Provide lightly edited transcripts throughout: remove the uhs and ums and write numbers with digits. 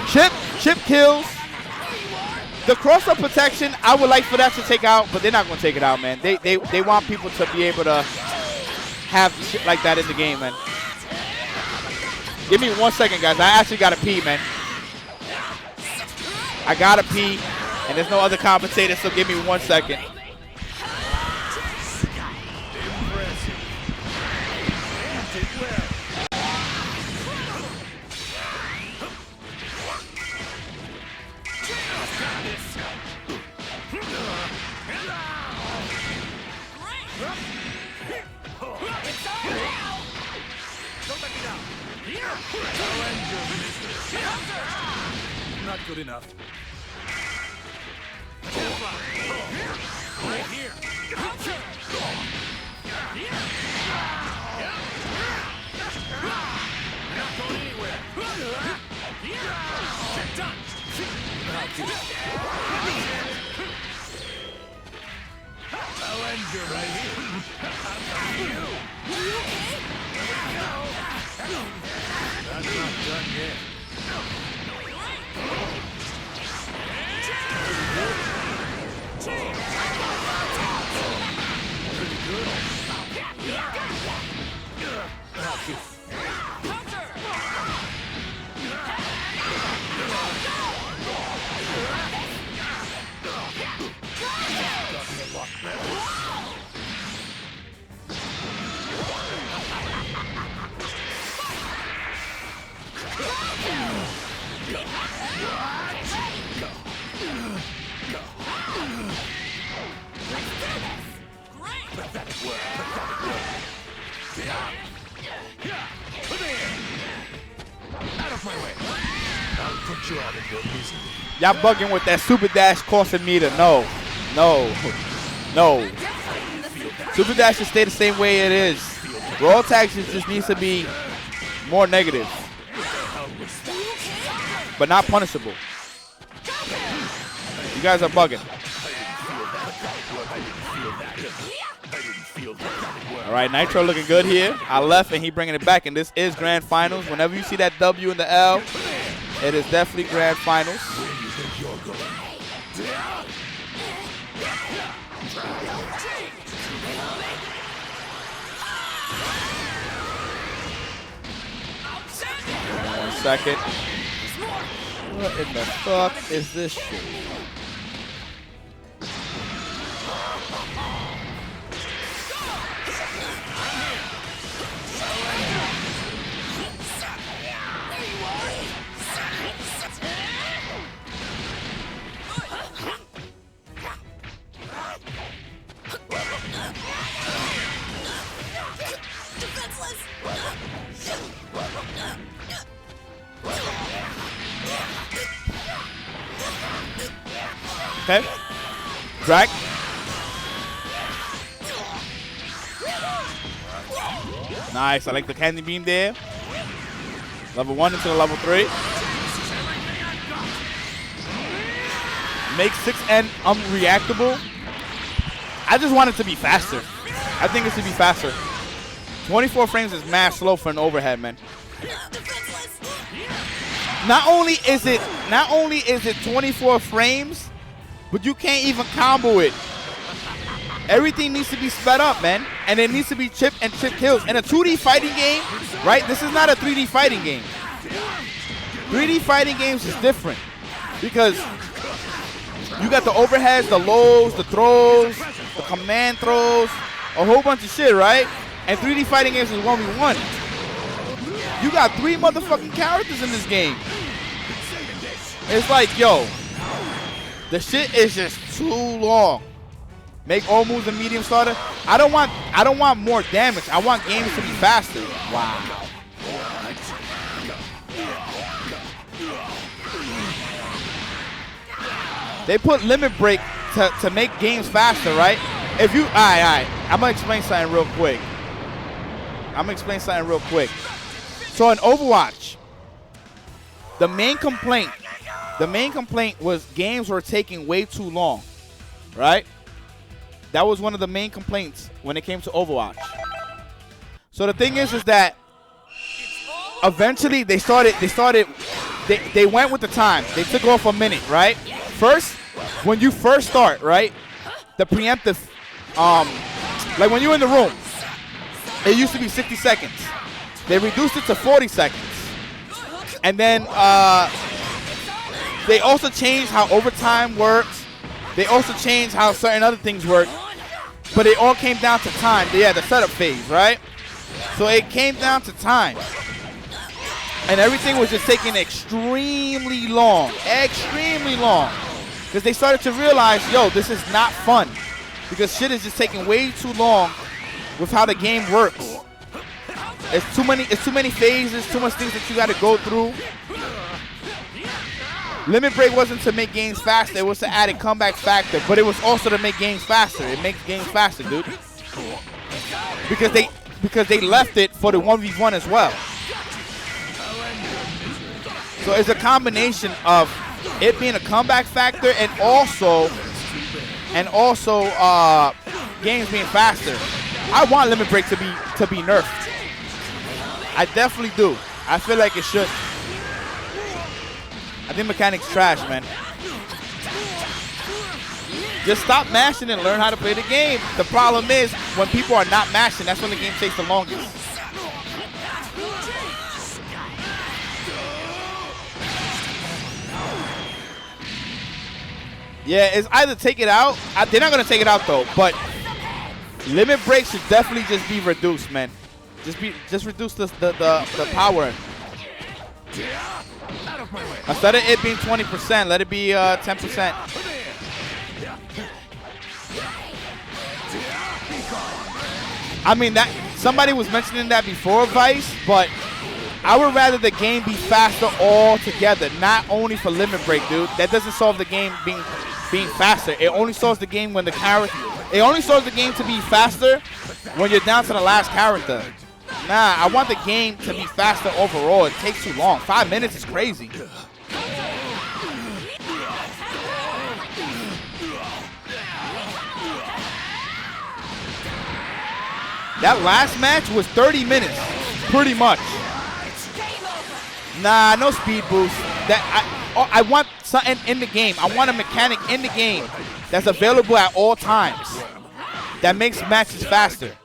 Chip kills. The cross-up protection, I would like for that to take out, but they're not going to take it out, man. They want people to be able to have shit like that in the game, man. Give me 1 second, guys. I actually got to pee, man. I got to pee, and there's no other commentator, so give me 1 second. Not good enough. Right here. Not going anywhere. Done. I'll end you right here. That's not done yet. Pretty good. Y'all bugging with that super dash costing meter. No. Super dash should stay the same way it is. Roll attacks just needs to be more negative, but not punishable. You guys are bugging. All right, Nitro looking good here. I left and he bringing it back, and this is Grand Finals. Whenever you see that W and the L, it is definitely Grand Finals. One second. What in the fuck is this shit? Okay. Drac. Nice. I like the candy beam there. Level 1 into level 3. Make 6N unreactable. I just want it to be faster. I think it should be faster. 24 frames is mad slow for an overhead, man. Not only is it 24 frames, but you can't even combo it. Everything needs to be sped up, man. And it needs to be chip and chip kills. In a 2D fighting game, right? This is not a 3D fighting game. 3D fighting games is different because you got the overheads, the lows, the throws, the command throws, a whole bunch of shit, right? And 3D fighting games is 1v1. You got 3 motherfucking characters in this game. It's like, yo, the shit is just too long. Make all moves a medium starter. I don't want more damage. I want games to be faster. Wow. They put limit break to make games faster, right? If you, all right. I'm gonna explain something real quick. So in Overwatch, the main complaint was games were taking way too long, right? That was one of the main complaints when it came to Overwatch. So the thing is that eventually they started they went with the time. They took off a minute, right? First, when you first start, right? The preemptive, like when you're in the room, it used to be 60 seconds. They reduced it to 40 seconds. And then they also changed how overtime works. They also changed how certain other things work. But it all came down to time. Yeah, the setup phase, right? So it came down to time. And everything was just taking extremely long. Extremely long. Because they started to realize, yo, this is not fun. Because shit is just taking way too long with how the game works. It's too many phases, too much things that you got to go through. Limit break wasn't to make games faster, it was to add a comeback factor, but it was also to make games faster. It makes games faster, dude. Because they left it for the 1v1 as well. So it's a combination of it being a comeback factor and also games being faster. I want limit break to be nerfed. I definitely do. I feel like it should. I think mechanics trash, man. Just stop mashing and learn how to play the game. The problem is when people are not mashing, that's when the game takes the longest. Yeah, it's either take it out. They're not going to take it out, though. But limit break should definitely just be reduced, man. Just reduce the power. Instead of it being 20%, let it be 10%. I mean, that somebody was mentioning that before, Vice, but I would rather the game be faster altogether, not only for limit break, dude. That doesn't solve the game being faster. It only solves the game when the character. It only solves the game to be faster when you're down to the last character. Nah, I want the game to be faster overall. It takes too long. 5 minutes is crazy. That last match was 30 minutes, pretty much. Nah, no speed boost. I want something in the game. I want a mechanic in the game that's available at all times that makes matches faster.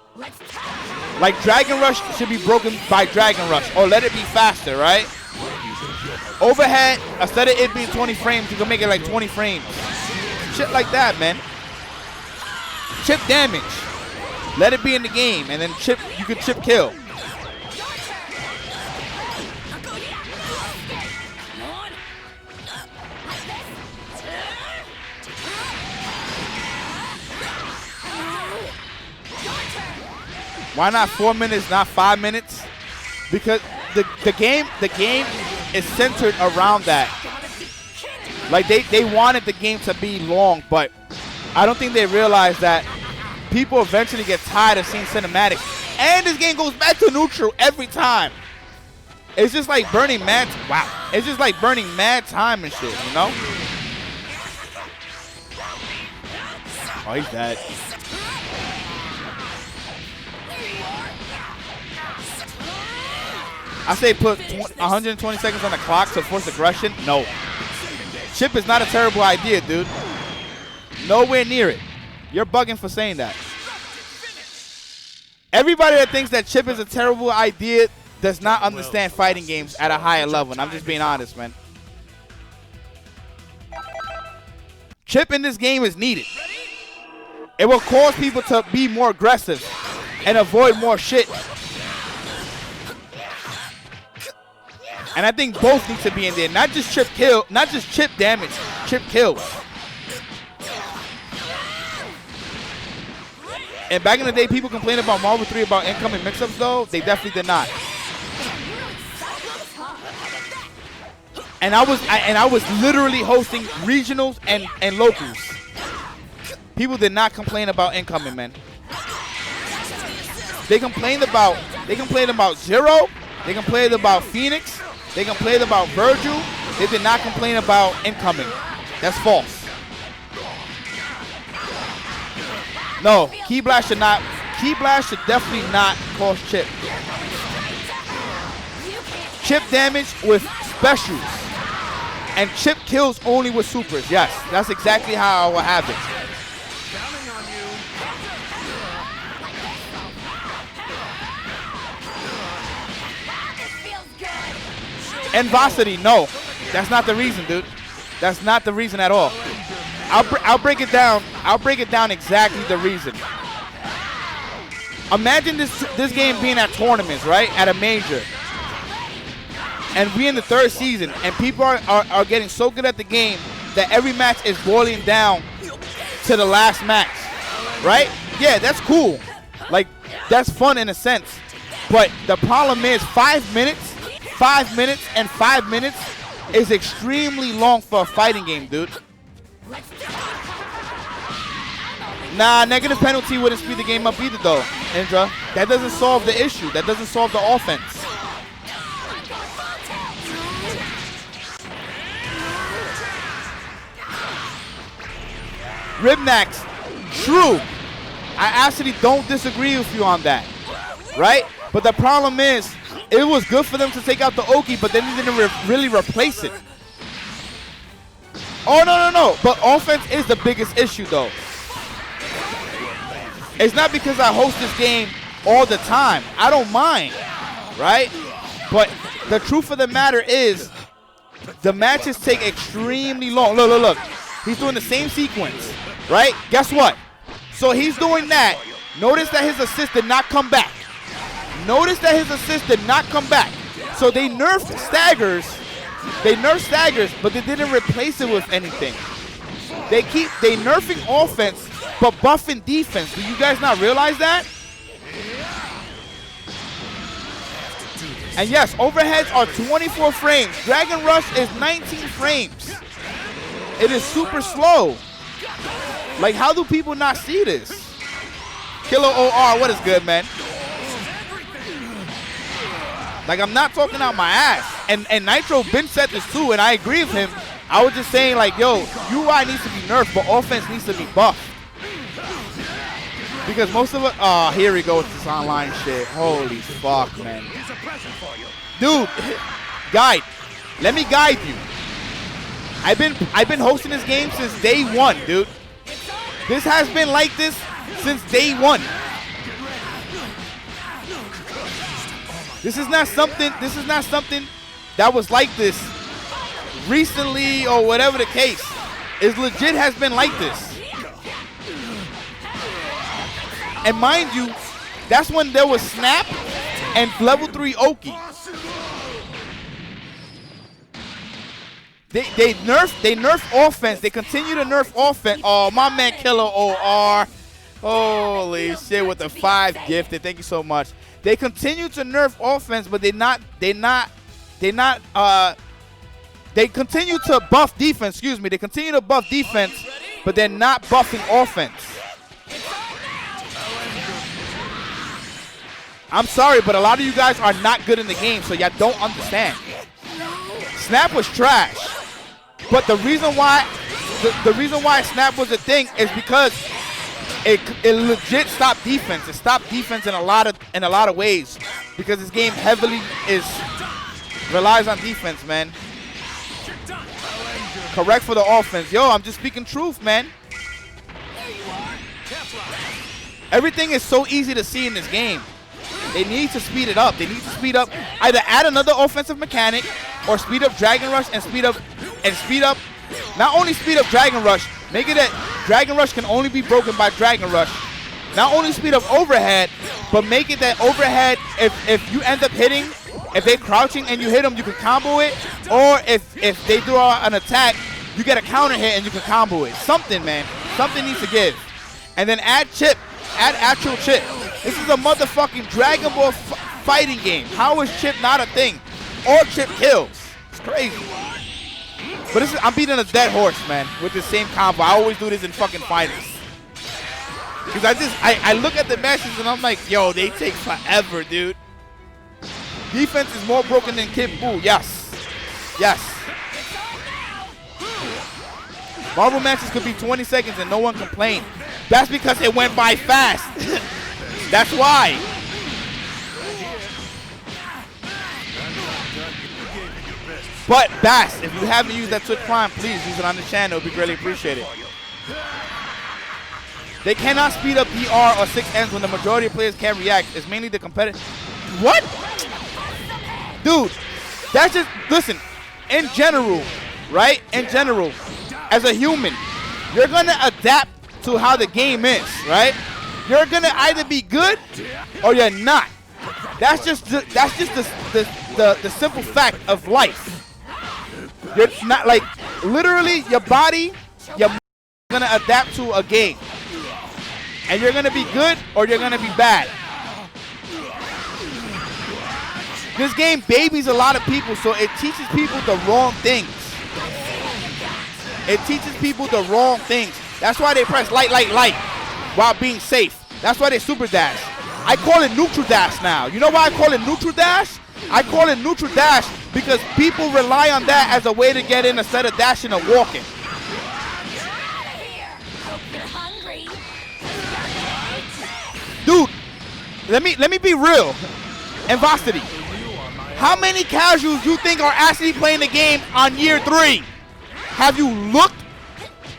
Like Dragon Rush should be broken by Dragon Rush, or let it be faster, right? Overhead, instead of it being 20 frames, you can make it like 20 frames. Shit like that, man. Chip damage. Let it be in the game, and then you can chip kill. Why not 4 minutes, not 5 minutes? Because the game is centered around that. Like they wanted the game to be long, but I don't think they realized that people eventually get tired of seeing cinematics. And this game goes back to neutral every time. It's just like burning mad. Wow. It's just like burning mad time and shit, you know? Oh, he's dead. I say put 120 seconds on the clock to force aggression. No. Chip is not a terrible idea, dude. Nowhere near it. You're bugging for saying that. Everybody that thinks that Chip is a terrible idea does not understand fighting games at a higher level. And I'm just being honest, man. Chip in this game is needed. It will cause people to be more aggressive and avoid more shit. And I think both need to be in there. Not just chip kill, not just chip damage, chip kills. And back in the day, people complained about Marvel 3 about incoming mix-ups, though. They definitely did not. And I was literally hosting regionals and locals. People did not complain about incoming, man. They complained about Zero. They complained about Phoenix. They complained about Virgil. They did not complain about incoming. That's false. No, Key Blast should definitely not cause chip. Chip damage with specials. and Chip kills only with supers. Yes, that's exactly how I will have it. Counting on you. This feels good. And Vosity, no. That's not the reason, dude. That's not the reason at all. I'll break it down. I'll break it down exactly the reason. Imagine this game being at tournaments, right? At a major. And we in the 3rd season, and people are getting so good at the game that every match is boiling down to the last match, right? Yeah, that's cool. Like, that's fun in a sense. But the problem is 5 minutes, 5 minutes, and 5 minutes is extremely long for a fighting game, dude. Nah, negative penalty wouldn't speed the game up either, though, Indra. That doesn't solve the issue. That doesn't solve the offense. Ribnax, true. I actually don't disagree with you on that, right? But the problem is, it was good for them to take out the Oki, but then they didn't really replace it. Oh, no. But offense is the biggest issue, though. It's not because I host this game all the time. I don't mind, right? But the truth of the matter is, the matches take extremely long. Look. He's doing the same sequence, right? Guess what? So he's doing that. Notice that his assist did not come back. So they nerfed staggers. But they didn't replace it with anything. They nerfing offense, but buffing defense. Do you guys not realize that? And yes, overheads are 24 frames. Dragon Rush is 19 frames. It is super slow. Like, how do people not see this? Killer OR, what is good, man? Like, I'm not talking out my ass. And Nitro been said this too, and I agree with him. I was just saying, like, yo, UI needs to be nerfed, but offense needs to be buffed. Because most of it, oh, here we go with this online shit. Holy fuck, man. Dude, guide. Let me guide you. I've been hosting this game since day one, dude. This has been like this since day one. This is not something that was like this recently or whatever the case. It legit has been like this. And mind you, that's when there was Snap and level 3 Oki. They nerf offense. They continue to nerf offense. Oh, my man Killer OR. Holy shit, with the 5 gifted. Thank you so much. They continue to nerf offense, but they continue to buff defense, excuse me. They continue to buff defense, but they're not buffing offense. I'm sorry, but a lot of you guys are not good in the game, so y'all don't understand. Snap was trash. But the reason why Snap was a thing is because it legit stopped defense. It stopped defense in a lot of ways because this game heavily relies on defense, man. Correct for the offense. Yo, I'm just speaking truth, man. Everything is so easy to see in this game. They need to speed it up. They need to speed up. Either add another offensive mechanic or speed up Dragon Rush and speed up. Not only speed up Dragon Rush, make it that Dragon Rush can only be broken by Dragon Rush. Not only speed up overhead, but make it that overhead, if you end up hitting, if they're crouching and you hit them, you can combo it. Or if they do an attack, you get a counter hit and you can combo it. Something, man. Something needs to give. And then add Chip. Add actual Chip. This is a motherfucking Dragon Ball fighting game. How is Chip not a thing? Or Chip kills. It's crazy. But I'm beating a dead horse, man, with the same combo. I always do this in fucking finals. Because I look at the matches and I'm like, yo, they take forever, dude. Defense is more broken than Kid Buu. Yes. Yes. Marvel matches could be 20 seconds and no one complained. That's because it went by fast. That's why. But Bass, if you haven't used that Twitch Prime, please use it on the channel. It would be greatly appreciated. They cannot speed up DR or 6Ns when the majority of players can't react. It's mainly the competitive. What? Dude, that's just, listen, in general, right? In general, as a human, you're going to adapt to how the game is, right? You're going to either be good or you're not. That's just the simple fact of life. You're not, like, literally your body, you're going to adapt to a game. And you're going to be good or you're going to be bad. This game babies a lot of people, so it teaches people the wrong things. It teaches people the wrong things. That's why they press light while being safe. That's why they super dash. I call it neutral dash now. You know why I call it neutral dash? I call it neutral dash because people rely on that as a way to get in instead of dashing and walking. Dude, let me be real. Vosity, how many casuals you think are actually playing the game on year 3? Have you looked?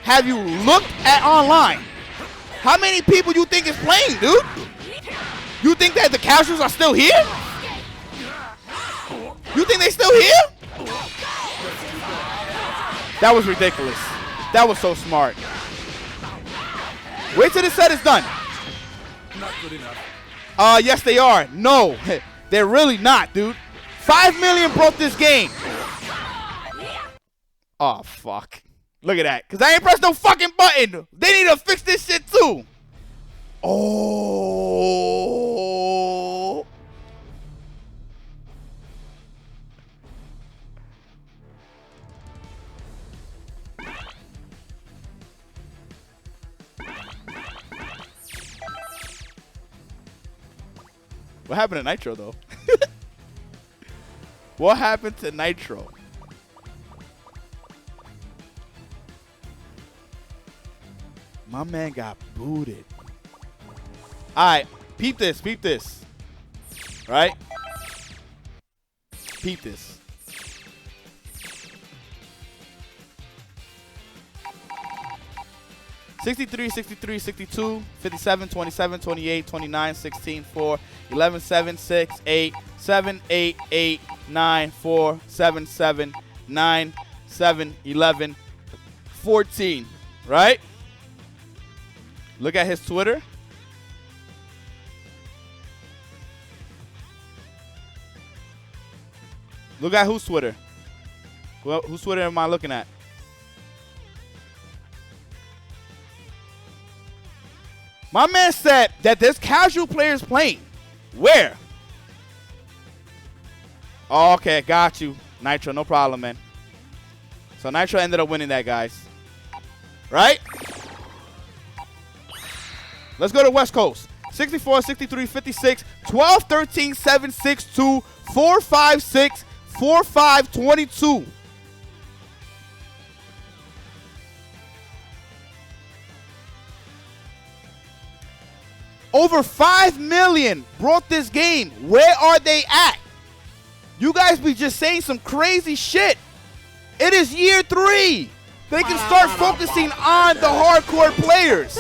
Have you looked at online? How many people you think is playing, dude? You think that the casuals are still here? You think they still here? That was ridiculous. That was so smart. Wait till the set is done. Not good enough. Yes they are. No, they're really not, dude. 5 million broke this game. Oh, fuck. Look at that. Because I ain't pressed no fucking button. They need to fix this shit, too. Oh. What happened to Nitro, though? What happened to Nitro? My man got booted. All right, peep this, peep this. Right? Peep this. $63, $63, $62, $57, $27, $28, $29, $16, $4, $11, $7, $6, $8, $7, $8, $8, $9, $4, $7, $7, $9, $7, $11, $14, right? Look at his Twitter. Look at whose Twitter. Well, whose Twitter am I looking at? My man said that there's casual players playing. Where? Oh, okay, got you. Nitro, no problem, man. So Nitro ended up winning that, guys. Right? Let's go to West Coast. 64, 63, 56, 12, 13, 7, 6, 2, 4, 5, 6, 4, 5, 22. Over 5 million brought this game. Where are they at? You guys be just saying some crazy shit. It is year 3. They can start focusing on the hardcore players.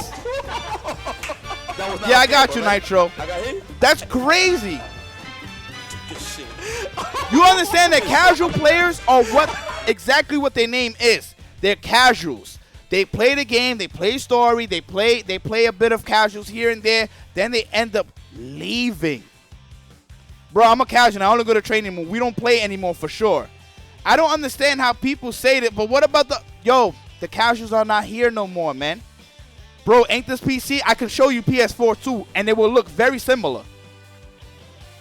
Yeah, I got you, Nitro. That's crazy. You understand that casual players are exactly what their name is. They're casuals. They play the game, they play story, they play a bit of casuals here and there, then they end up leaving. Bro, I'm a casual. I only go to training when we don't play anymore for sure. I don't understand how people say that, but what about the casuals are not here no more, man. Bro, ain't this PC? I can show you PS4 too, and it will look very similar.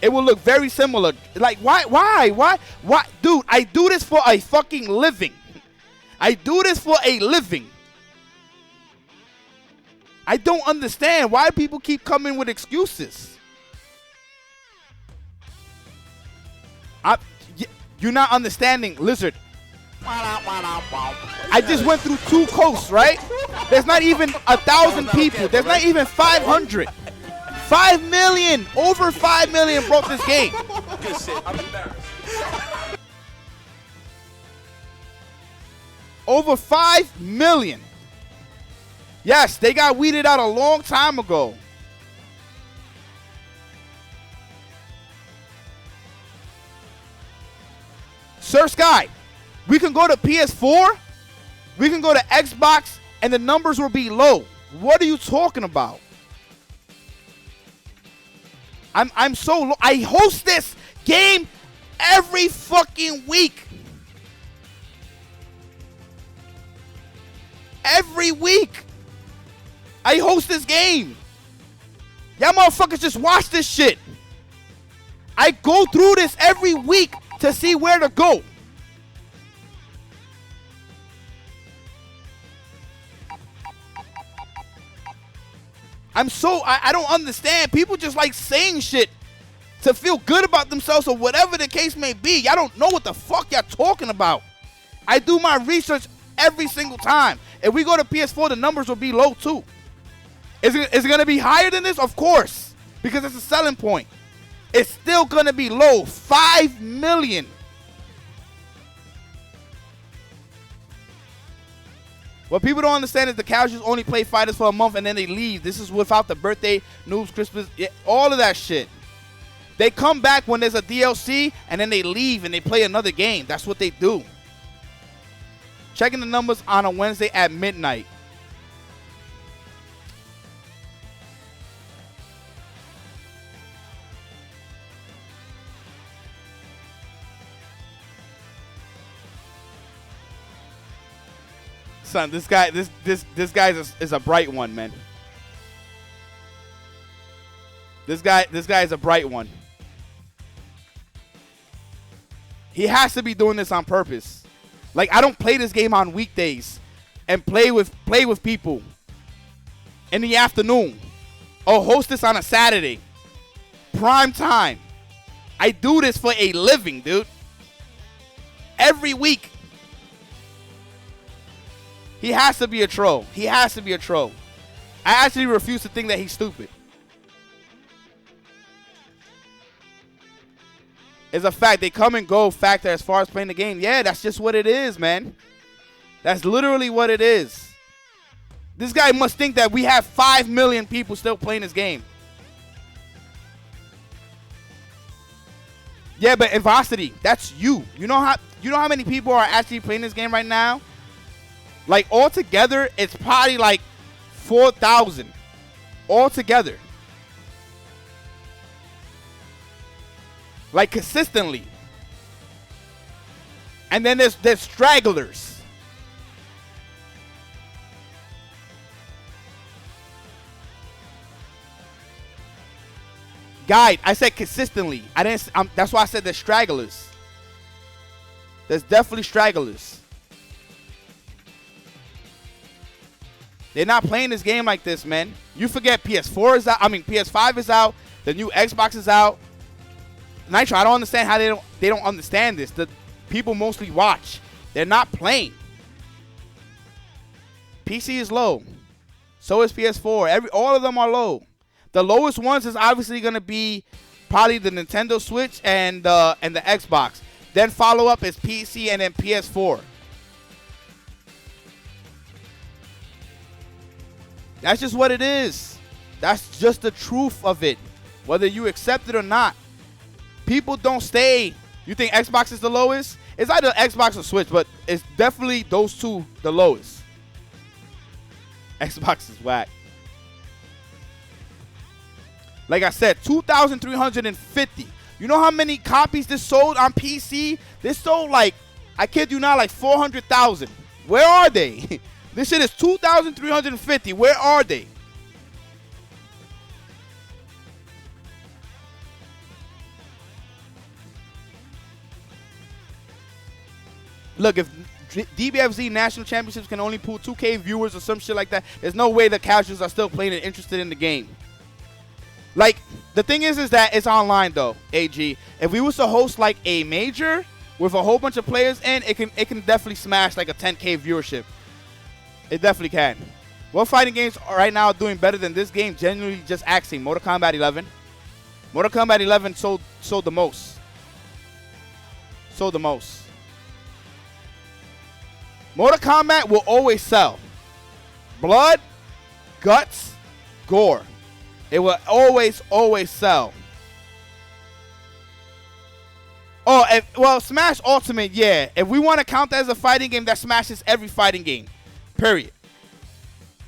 It will look very similar. Like, why? Dude, I do this for a fucking living. I do this for a living. I don't understand why people keep coming with excuses. You're not understanding, Lizard. I just went through 2 coasts, right? There's not even 1,000 people. There's not even 500. 5 million, over 5 million broke this game. I'm embarrassed. Over 5 million. Yes, they got weeded out a long time ago. Sir Sky, we can go to PS4, we can go to Xbox, and the numbers will be low. What are you talking about? I'm so low. I host this game every fucking week. Every week. I host this game. Y'all motherfuckers just watch this shit. I go through this every week to see where to go. I don't understand. People just like saying shit to feel good about themselves or whatever the case may be. Y'all don't know what the fuck y'all talking about. I do my research every single time. If we go to PS4, the numbers will be low too. Is it going to be higher than this? Of course, because it's a selling point. It's still going to be low. 5 million. What people don't understand is the casuals only play fighters for a month and then they leave. This is without the birthday, noobs, Christmas, all of that shit. They come back when there's a DLC and then they leave and they play another game. That's what they do. Checking the numbers on a Wednesday at midnight. Son, this guy is a bright one, man. This guy is a bright one. He has to be doing this on purpose. Like, I don't play this game on weekdays and play with people in the afternoon or host this on a Saturday. Prime time. I do this for a living, dude. Every week. He has to be a troll. He has to be a troll. I actually refuse to think that he's stupid. It's a fact. They come and go factor as far as playing the game. Yeah, that's just what it is, man. That's literally what it is. This guy must think that we have 5 million people still playing this game. Yeah, but in Varsity, that's you. You know how many people are actually playing this game right now? Like, altogether, it's probably like 4,000 altogether. Like, consistently. And then there's stragglers. Guide, I said consistently. That's why I said there's stragglers. There's definitely stragglers. They're not playing this game like this, man. You forget PS4 is out. I mean, PS5 is out. The new Xbox is out. Nitro, I don't understand how they don't understand this. The people mostly watch. They're not playing. PC is low. So is PS4. All of them are low. The lowest ones is obviously going to be probably the Nintendo Switch and the Xbox. Then follow up is PC and then PS4. That's just what it is. That's just the truth of it. Whether you accept it or not. People don't stay. You think Xbox is the lowest? It's either Xbox or Switch, but it's definitely those two the lowest. Xbox is whack. Like I said, 2,350. You know how many copies this sold on PC? This sold like, I kid you not, like 400,000. Where are they? This shit is 2,350. Where are they? Look, if DBFZ National Championships can only pull 2K viewers or some shit like that, there's no way the casuals are still playing and interested in the game. Like, the thing is that it's online though, AG. If we was to host like a major with a whole bunch of players in, it can definitely smash like a 10K viewership. It definitely can. What fighting games are right now doing better than this game? Genuinely just asking. Mortal Kombat 11. Mortal Kombat 11 sold the most. Sold the most. Mortal Kombat will always sell. Blood, guts, gore. It will always sell. Oh, well, Smash Ultimate, yeah. If we want to count that as a fighting game, that smashes every fighting game. Period.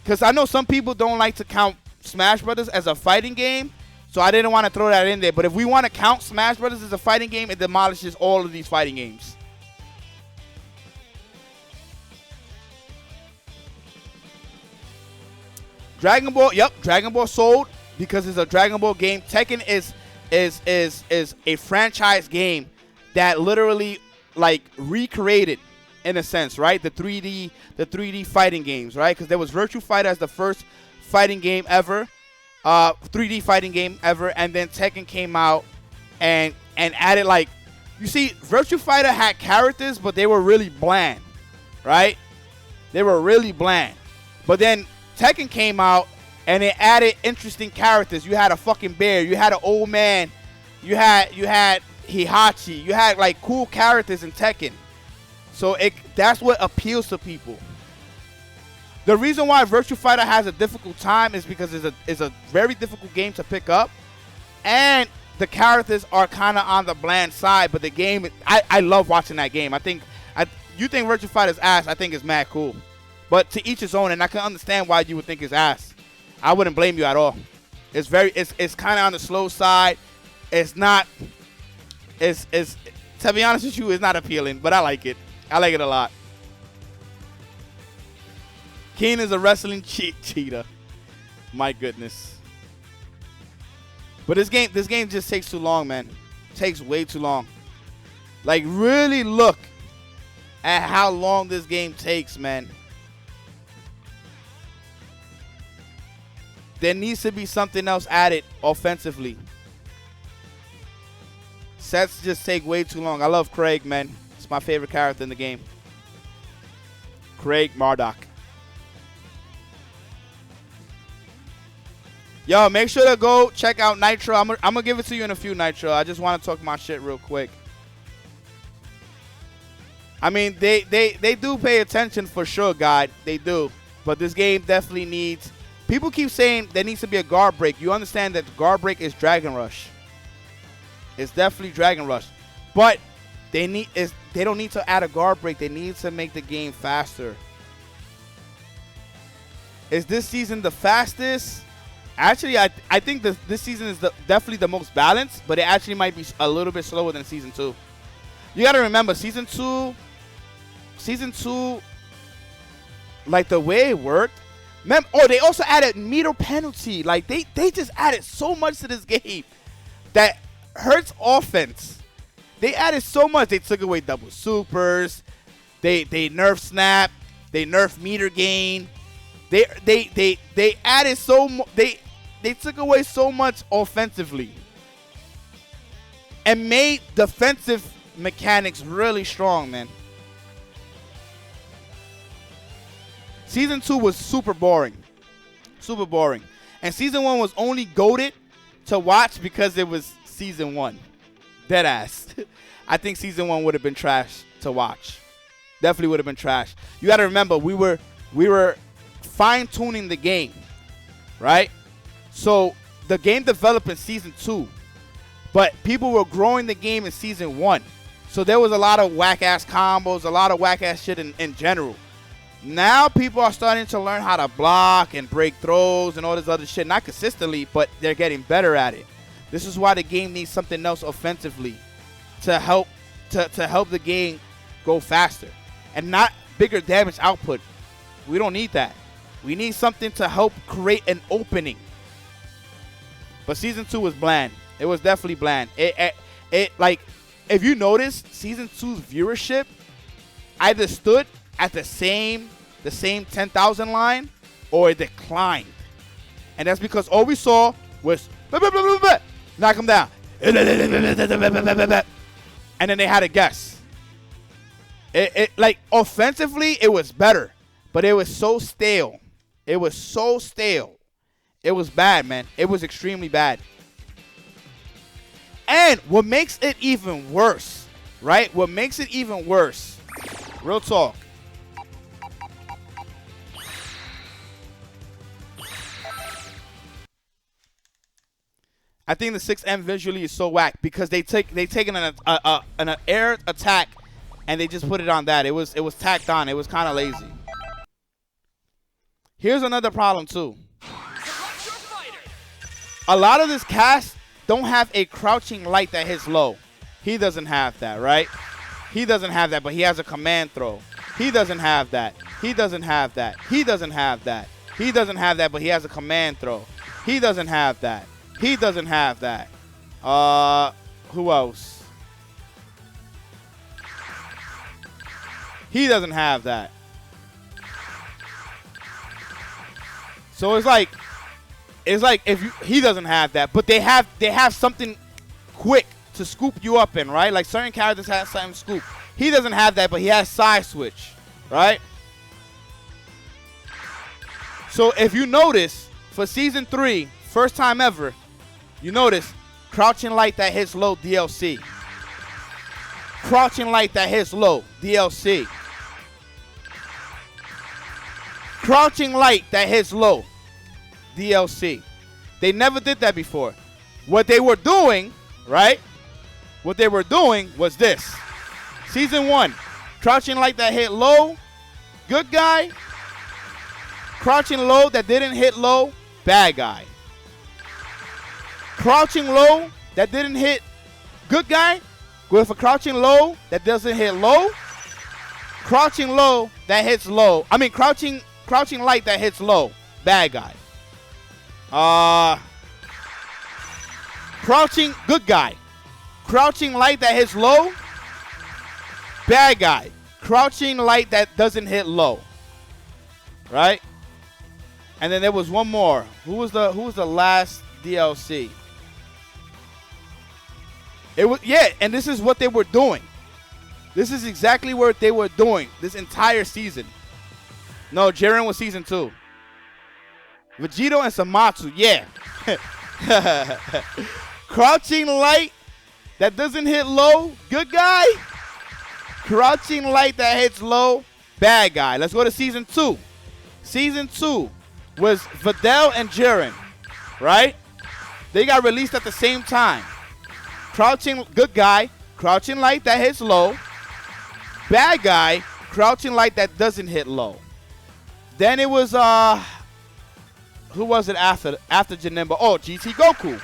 Because I know some people don't like to count Smash Brothers as a fighting game, so I didn't want to throw that in there. But if we want to count Smash Brothers as a fighting game, it demolishes all of these fighting games. Dragon Ball, yep, Dragon Ball sold because it's a Dragon Ball game. Tekken is a franchise game that literally like recreated, in a sense, right? The 3D fighting games, right? Because there was Virtua Fighter as the first fighting game ever, 3D fighting game ever, and then Tekken came out and added, like, you see, Virtua Fighter had characters, but they were really bland, right? They were really bland. But then Tekken came out and it added interesting characters. You had a fucking bear, you had an old man, you had Hihachi, you had like cool characters in Tekken. So that's what appeals to people. The reason why Virtua Fighter has a difficult time is because it's a very difficult game to pick up, and the characters are kind of on the bland side. But the game, I love watching that game. You think Virtua Fighter's ass? I think it's mad cool. But to each his own, and I can understand why you would think it's ass. I wouldn't blame you at all. It's kind of on the slow side. It's not. To be honest with you, it's not appealing, but I like it. I like it a lot. Keen is a wrestling cheetah. My goodness. But this game just takes too long, man. It takes way too long. Like, really look at how long this game takes, man. There needs to be something else added offensively. Sets just take way too long. I love Craig, man. It's my favorite character in the game. Craig Marduk. Yo, make sure to go check out Nitro. I'm going to give it to you in a few, Nitro. I just want to talk my shit real quick. I mean, they do pay attention for sure, God. They do. But this game definitely needs... People keep saying there needs to be a guard break. You understand that the guard break is Dragon Rush. It's definitely Dragon Rush. But they don't need to add a guard break. They need to make the game faster. Is this season the fastest? Actually, I think this season is definitely the most balanced, but it actually might be a little bit slower than Season 2. You got to remember, Season 2, like the way it worked, they also added meter penalty. Like, they just added so much to this game that hurts offense. They added so much. They took away double supers. They nerfed snap. They nerfed meter gain. They added so much. They took away so much offensively and made defensive mechanics really strong, man. Season 2 was super boring. Super boring. And Season 1 was only goated to watch because it was Season 1. Deadass. I think Season 1 would have been trash to watch. Definitely would have been trash. You got to remember, we were fine-tuning the game, right? So the game developed in Season 2, but people were growing the game in Season 1. So there was a lot of whack-ass combos, a lot of whack-ass shit in general. Now people are starting to learn how to block and break throws and all this other shit. Not consistently, but they're getting better at it. This is why the game needs something else offensively to help the game go faster and not bigger damage output. We don't need that. We need something to help create an opening. But Season 2 was bland. It was definitely bland. It like, if you notice, Season 2's viewership either stood at the same 10,000 line or it declined. And that's because all we saw was knock him down. And then they had to guess. It like, offensively, it was better. But it was so stale. It was so stale. It was bad, man. It was extremely bad. And what makes it even worse, right? What makes it even worse, real talk, I think the 6M visually is so whack because they taken an air attack and they just put it on that. It was tacked on. It was kind of lazy. Here's another problem too. A lot of this cast don't have a crouching light that hits low. He doesn't have that, right? He doesn't have that, but he has a command throw. He doesn't have that. He doesn't have that. He doesn't have that. He doesn't have that, but he has a command throw. He doesn't have that. He doesn't have that. Who else? He doesn't have that. So it's like he doesn't have that, but they have something quick to scoop you up in, right? Like certain characters have something scoop. He doesn't have that, but he has side switch, right? So if you notice, for Season 3, first time ever, you notice crouching light that hits low, DLC. Crouching light that hits low, DLC. Crouching light that hits low, DLC. They never did that before. What they were doing, right? What they were doing was this. Season 1, crouching light that hit low, good guy. Crouching low that didn't hit low, bad guy. Crouching low that didn't hit good guy, with a crouching low that doesn't hit low. Crouching low that hits low. I mean crouching light that hits low, bad guy. Crouching good guy. Crouching light that hits low, bad guy. Crouching light that doesn't hit low. Right? And then there was one more. Who was the last DLC? It was, yeah, and this is what they were doing. This is exactly what they were doing this entire season. No, Jiren was Season 2. Vegito and Samatsu, yeah. Crouching light that doesn't hit low, good guy. Crouching light that hits low, bad guy. Let's go to Season 2. Season 2 was Videl and Jiren, right? They got released at the same time. Crouching good guy, crouching light that hits low. Bad guy, crouching light that doesn't hit low. Then it was who was it after Janemba? Oh, GT Goku.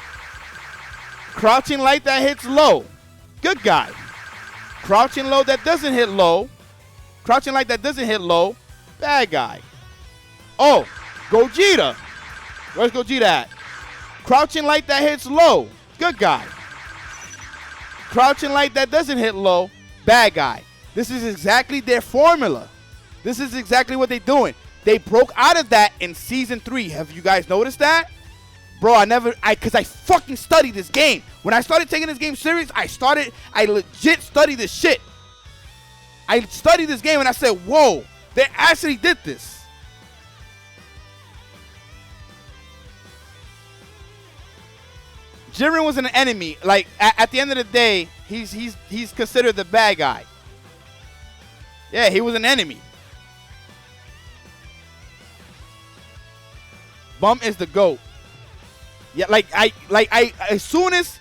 Crouching light that hits low. Good guy. Crouching low that doesn't hit low. Crouching light that doesn't hit low. Bad guy. Oh, Gogeta. Where's Gogeta at? Crouching light that hits low. Good guy. Crouching light that doesn't hit low. Bad guy. This is exactly their formula. This is exactly what they're doing. They broke out of that in Season 3. Have you guys noticed that? Bro, because I fucking studied this game. When I started taking this game serious, I legit studied this shit. I studied this game and I said, whoa, they actually did this. Jiren was an enemy. Like, at the end of the day, he's considered the bad guy. Yeah, he was an enemy. Bum is the GOAT. Yeah, as soon as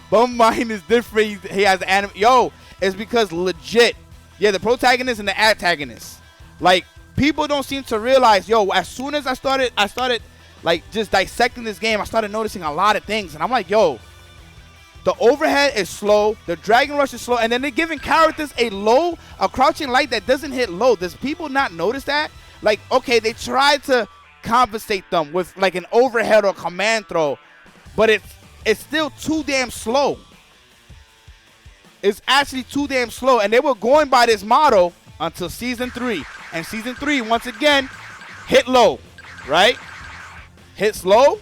Bum mind is different, he has the anime. Yo, it's because legit. Yeah, the protagonist and the antagonist. Like, people don't seem to realize, yo, as soon as I started like just dissecting this game, I started noticing a lot of things. And I'm like, yo, the overhead is slow, the Dragon Rush is slow, and then they're giving characters a crouching light that doesn't hit low. Does people not notice that? Like, okay, they tried to compensate them with like an overhead or command throw, but it's still too damn slow. It's actually too damn slow, and they were going by this motto until Season 3. And Season 3, once again, hit low, right? Hits low,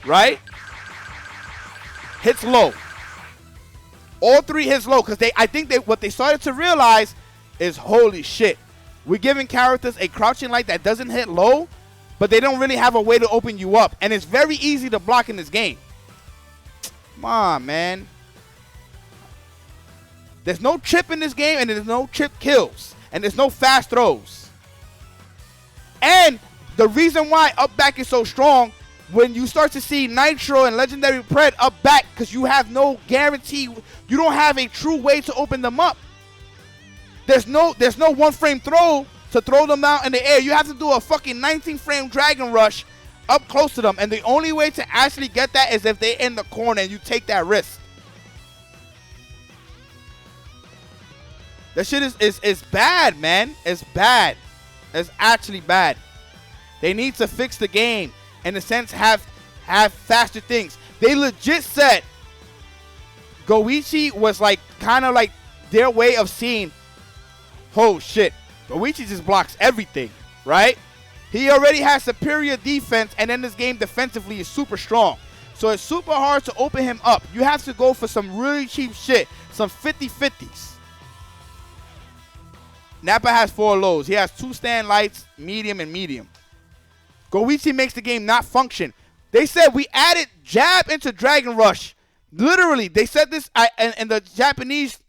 right? Hits low. All three hits low, because I think what they started to realize is, holy shit, we're giving characters a crouching light that doesn't hit low, but they don't really have a way to open you up. And it's very easy to block in this game. Come on, man. There's no chip in this game, and there's no chip kills. And there's no fast throws. And the reason why up back is so strong, when you start to see Nitro and Legendary Pred up back because you have no guarantee, you don't have a true way to open them up. There's no one frame throw to throw them out in the air. You have to do a fucking 19 frame Dragon Rush up close to them, and the only way to actually get that is if they're in the corner and you take that risk. That shit is bad, man. It's bad. It's actually bad. They need to fix the game. In a sense, have faster things. They legit said Goichi was like kind of like their way of seeing, oh shit, Goichi just blocks everything, right? He already has superior defense, and then this game defensively is super strong. So it's super hard to open him up. You have to go for some really cheap shit, some 50-50s. Nappa has 4 lows. He has 2 stand lights, medium and medium. Goichi makes the game not function. They said we added jab into Dragon Rush. Literally, they said this in the Japanese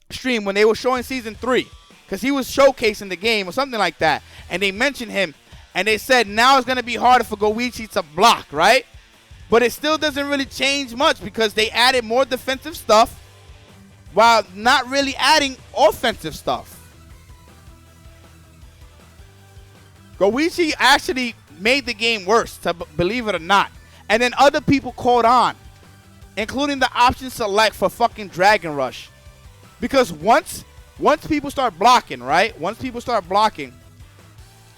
stream when they were showing Season 3. Because he was showcasing the game or something like that. And they mentioned him. And they said now it's going to be harder for Goichi to block, right? But it still doesn't really change much because they added more defensive stuff while not really adding offensive stuff. Goichi actually made the game worse, believe it or not. And then other people caught on, including the option select for fucking Dragon Rush. Because once people start blocking, right? Once people start blocking,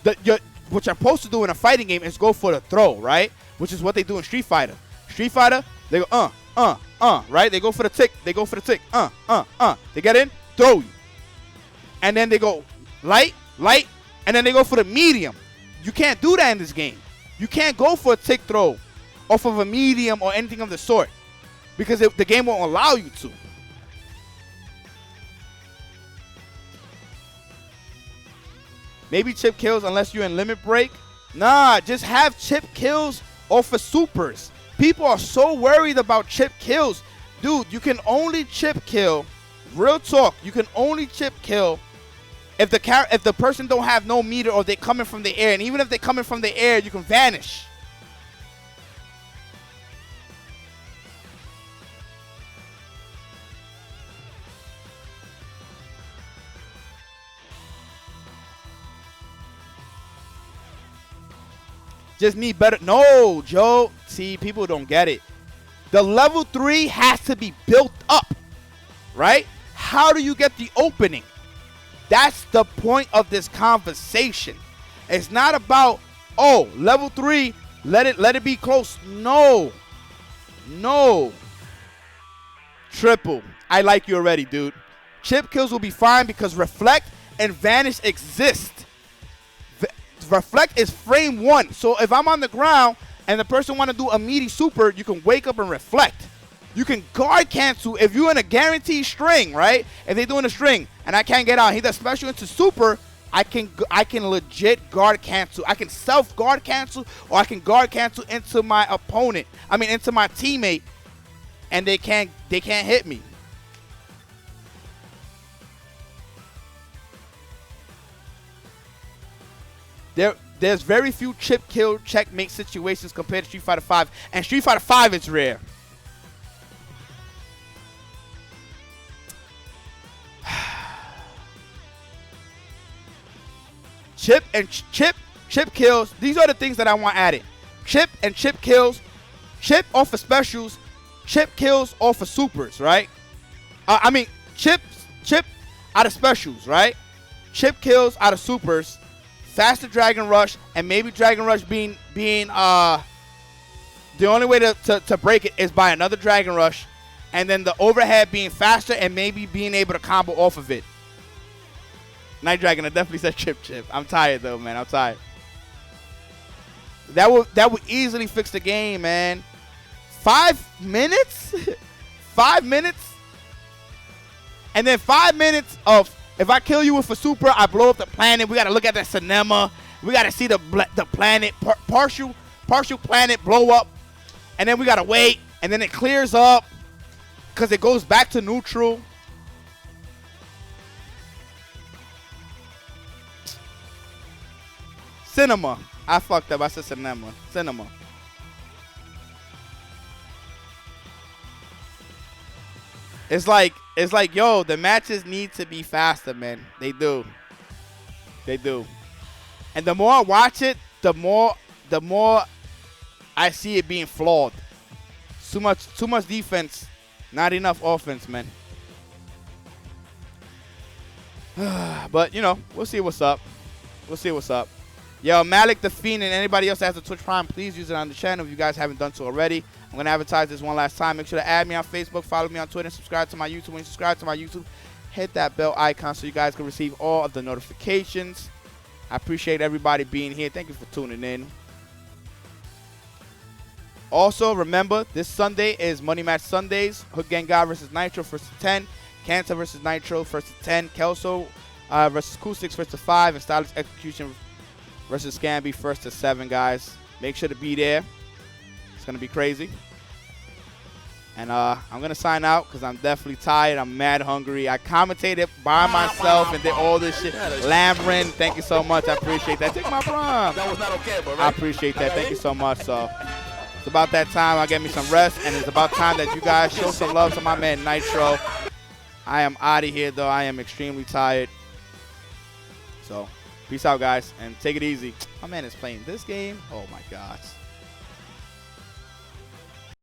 what you're supposed to do in a fighting game is go for the throw, right? Which is what they do in Street Fighter. Street Fighter, they go, right? They go for the tick. They go for the tick. They get in, throw you. And then they go light, and then they go for the medium. You can't do that in this game. You can't go for a tick throw off of a medium or anything of the sort because the game won't allow you to. Maybe chip kills unless you're in limit break. Nah, just have chip kills off of supers. People are so worried about chip kills. Dude, you can only chip kill. Real talk, you can only chip kill if the person don't have no meter or they coming from the air. And even if they coming from the air, you can vanish. Just need better. No, Joe. See, people don't get it. The level 3 has to be built up, right? How do you get the opening? That's the point of this conversation. It's not about, oh, level 3, let it be close. No. Triple. I like you already, dude. Chip kills will be fine because Reflect and Vanish exist. Reflect is frame 1. So if I'm on the ground and the person want to do a meaty super, you can wake up and reflect. You can guard cancel if you're in a guaranteed string, right? If they're doing a string and I can't get out, he does special into super, I can legit guard cancel. I can self guard cancel or I can guard cancel into my opponent. I mean into my teammate, and they can't hit me. There's very few chip kill checkmate situations compared to Street Fighter 5, and Street Fighter 5 is rare. Chip kills. These are the things that I want added. Chip and chip kills. Chip off of specials. Chip kills off of supers, right? I mean, chip out of specials, right? Chip kills out of supers. Faster Dragon Rush, and maybe Dragon Rush being the only way to break it is by another Dragon Rush, and then the overhead being faster and maybe being able to combo off of it. Night Dragon, I definitely said chip. I'm tired though, man. I'm tired. That would easily fix the game, man. 5 minutes? 5 minutes? And then 5 minutes of, if I kill you with a super, I blow up the planet. We got to look at the cinema. We got to see the planet, partial planet blow up. And then we got to wait. And then it clears up because it goes back to neutral. Cinema. I fucked up. I said cinema. Cinema. It's like, yo, the matches need to be faster, man. They do. They do. And the more I watch it, the more I see it being flawed. Too much defense, not enough offense, man. But, you know, we'll see what's up. We'll see what's up. Yo, Malik the Fiend and anybody else that has a Twitch Prime, please use it on the channel if you guys haven't done so already. I'm going to advertise this one last time. Make sure to add me on Facebook, follow me on Twitter, and subscribe to my YouTube. When you subscribe to my YouTube, hit that bell icon so you guys can receive all of the notifications. I appreciate everybody being here. Thank you for tuning in. Also, remember, this Sunday is Money Match Sundays. Hook Gang God versus Nitro, 1st to 10. Cancer versus Nitro, 1st to 10. Kelso versus Cool6, 1st to 5. And Stylish Execution versus Scamby, 1st to 7, guys. Make sure to be there. It's going to be crazy. And I'm going to sign out because I'm definitely tired. I'm mad hungry. I commentated by myself and did all this shit. Lambrin, thank you so much. I appreciate that. Take my prime. That was not okay, bro. Right? I appreciate that. Thank you so much. So it's about that time. I'll get me some rest. And it's about time that you guys show some love to my man Nitro. I am out of here, though. I am extremely tired. So peace out, guys. And take it easy. My man is playing this game. Oh, my gosh.